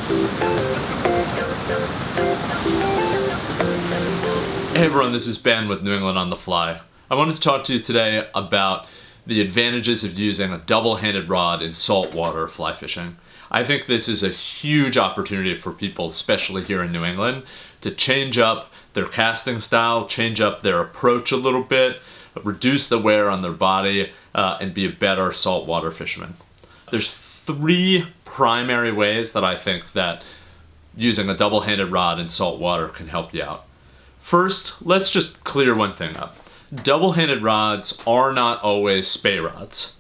Hey everyone, this is Ben with New England on the Fly. I wanted to talk to you today about the advantages of using a double-handed rod in saltwater fly fishing. I think this is a huge opportunity for people, especially here in New England, to change up their casting style, change up their approach a little bit, reduce the wear on their body, and be a better saltwater fisherman. There's three primary ways that I think that using a double-handed rod in saltwater can help you out. First, let's just clear one thing up. Double-handed rods are not always spey rods.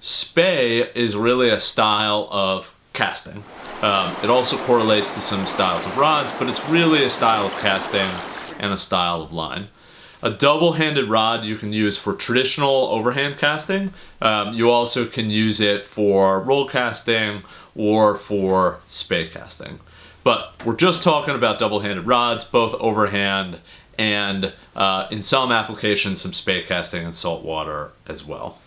Spey is really a style of casting. It also correlates to some styles of rods, but it's really a style of casting and a style of line. A double-handed rod you can use for traditional overhand casting. You also can use it for roll casting or for spey casting. But we're just talking about double-handed rods, both overhand and in some applications, some spey casting in saltwater as well.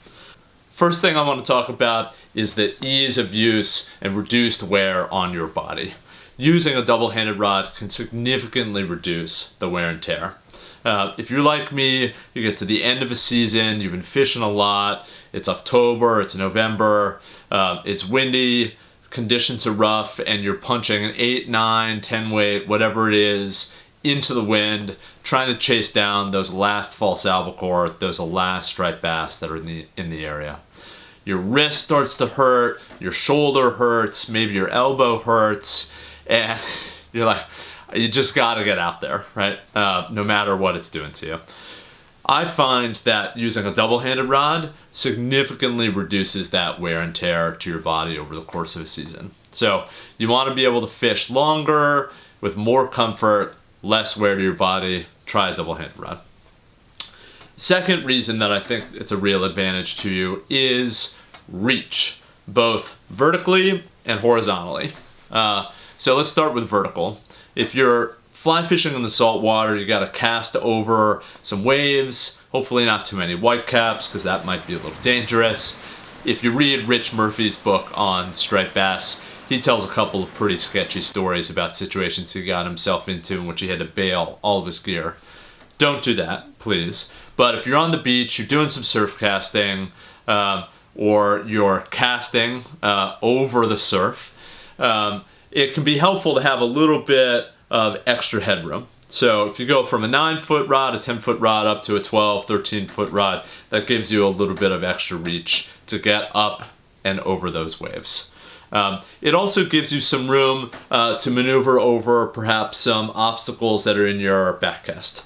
First thing I want to talk about is the ease of use and reduced wear on your body. Using a double-handed rod can significantly reduce the wear and tear. If you're like me, you get to the end of a season, you've been fishing a lot, it's October, it's November, it's windy, conditions are rough, and you're punching an 8, 9, 10 weight, whatever it is, into the wind, trying to chase down those last false albacore, those last striped bass that are in the area. Your wrist starts to hurt, your shoulder hurts, maybe your elbow hurts, and you're like, you just gotta get out there, right? No matter what it's doing to you. I find that using a double-handed rod significantly reduces that wear and tear to your body over the course of a season. So you want to be able to fish longer with more comfort, less wear to your body. Try a double-handed rod. Second reason that I think it's a real advantage to you is reach, both vertically and horizontally. So let's start with vertical. If you're fly fishing in the saltwater, you got to cast over some waves, hopefully not too many whitecaps because that might be a little dangerous. If you read Rich Murphy's book on striped bass, he tells a couple of pretty sketchy stories about situations he got himself into in which he had to bail all of his gear. Don't do that, please. But if you're on the beach, you're doing some surf casting, or you're casting over the surf, it can be helpful to have a little bit of extra headroom. So if you go from a 9-foot rod, a 10-foot rod up to a 12, 13-foot rod, that gives you a little bit of extra reach to get up and over those waves. It also gives you some room to maneuver over perhaps some obstacles that are in your backcast.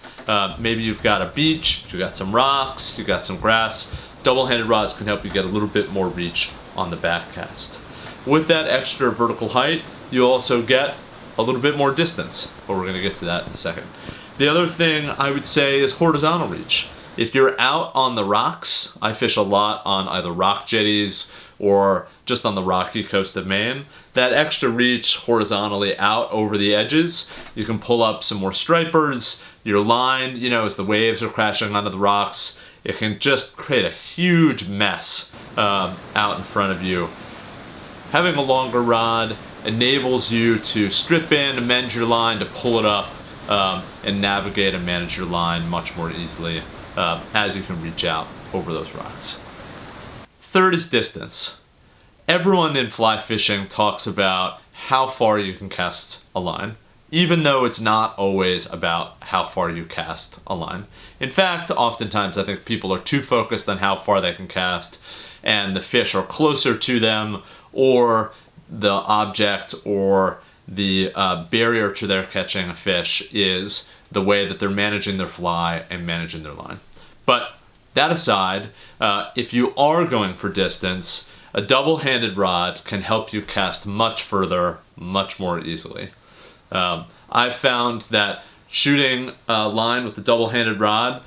Maybe you've got a beach, you've got some rocks, you've got some grass. Double-handed rods can help you get a little bit more reach on the backcast. With that extra vertical height, you also get a little bit more distance, but we're going to get to that in a second. The other thing I would say is horizontal reach. If you're out on the rocks, I fish a lot on either rock jetties or just on the rocky coast of Maine, that extra reach horizontally out over the edges, you can pull up some more stripers. Your line, as the waves are crashing onto the rocks, it can just create a huge mess out in front of you. Having a longer rod enables you to strip in, amend your line, to pull it up, and navigate and manage your line much more easily as you can reach out over those rocks. Third is distance. Everyone in fly fishing talks about how far you can cast a line, even though it's not always about how far you cast a line. In fact, oftentimes I think people are too focused on how far they can cast, and the fish are closer to them, or the object or the barrier to their catching a fish is the way that they're managing their fly and managing their line. But that aside, if you are going for distance, a double-handed rod can help you cast much further, much more easily. I've found that shooting a line with a double-handed rod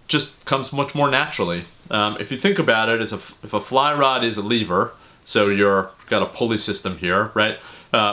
just comes much more naturally. If you think about it, if a fly rod is a lever, so you've got a pulley system here, right?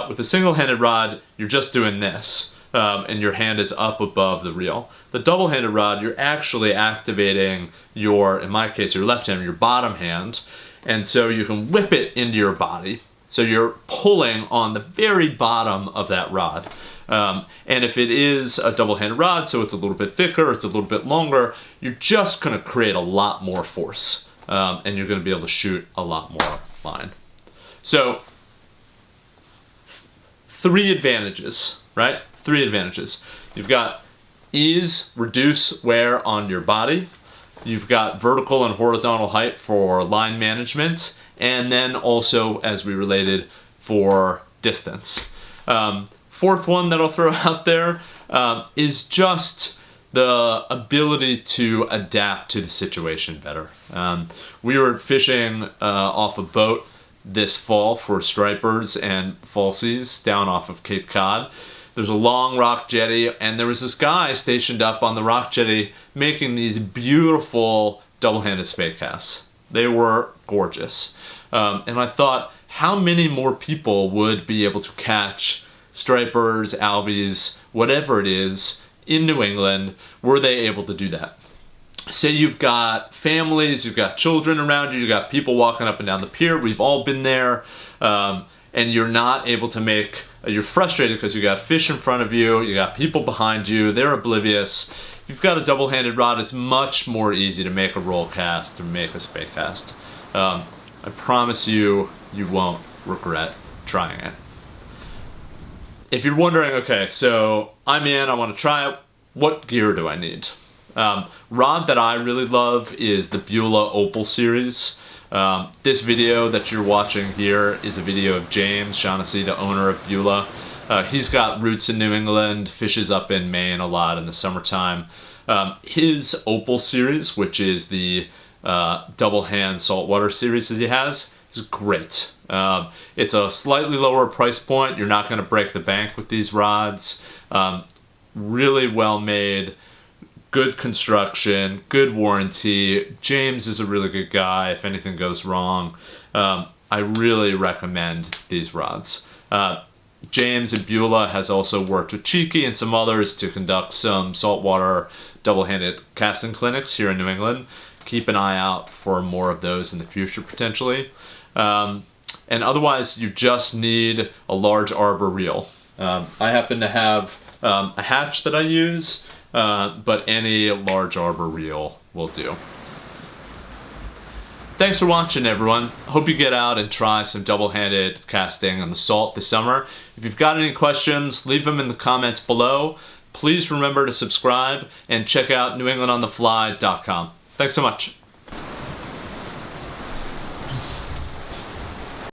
With a single-handed rod, you're just doing this, and your hand is up above the reel. The double-handed rod, you're actually activating in my case, your left hand, your bottom hand, and so you can whip it into your body. So you're pulling on the very bottom of that rod. And if it is a double-handed rod, so it's a little bit thicker, it's a little bit longer, you're just going to create a lot more force. And you're going to be able to shoot a lot more line. So 3 advantages, right? 3 advantages. You've got ease, reduce wear on your body. You've got vertical and horizontal height for line management. And then also, as we related, for distance. 4th one that I'll throw out there is just the ability to adapt to the situation better. We were fishing off a boat this fall for stripers and falsies down off of Cape Cod. There's a long rock jetty, and there was this guy stationed up on the rock jetty making these beautiful double-handed spade casts. They were gorgeous. And I thought, how many more people would be able to catch stripers, albies, whatever it is, in New England, were they able to do that? Say you've got families, you've got children around you, you've got people walking up and down the pier, we've all been there, and you're not able to make, you're frustrated because you got fish in front of you, you got people behind you, they're oblivious. If you've got a double-handed rod, it's much more easy to make a roll cast or make a spade cast. I promise you, you won't regret trying it. If you're wondering, okay, so I'm in, I want to try it, what gear do I need? Rod that I really love is the Beulah Opal series. This video that you're watching here is a video of James Shaughnessy, the owner of Beulah. He's got roots in New England, fishes up in Maine a lot in the summertime. His Opal series, which is the double hand saltwater series that he has, is great. It's a slightly lower price point. You're not going to break the bank with these rods. Really well made, good construction, good warranty. James is a really good guy if anything goes wrong. I really recommend these rods. James in Beulah has also worked with Cheeky and some others to conduct some saltwater double-handed casting clinics here in New England. Keep an eye out for more of those in the future potentially. And otherwise, you just need a large arbor reel. I happen to have a hatch that I use, but any large arbor reel will do. Thanks for watching, everyone. Hope you get out and try some double-handed casting on the salt this summer. If you've got any questions, leave them in the comments below. Please remember to subscribe and check out NewEnglandOnTheFly.com. Thanks so much.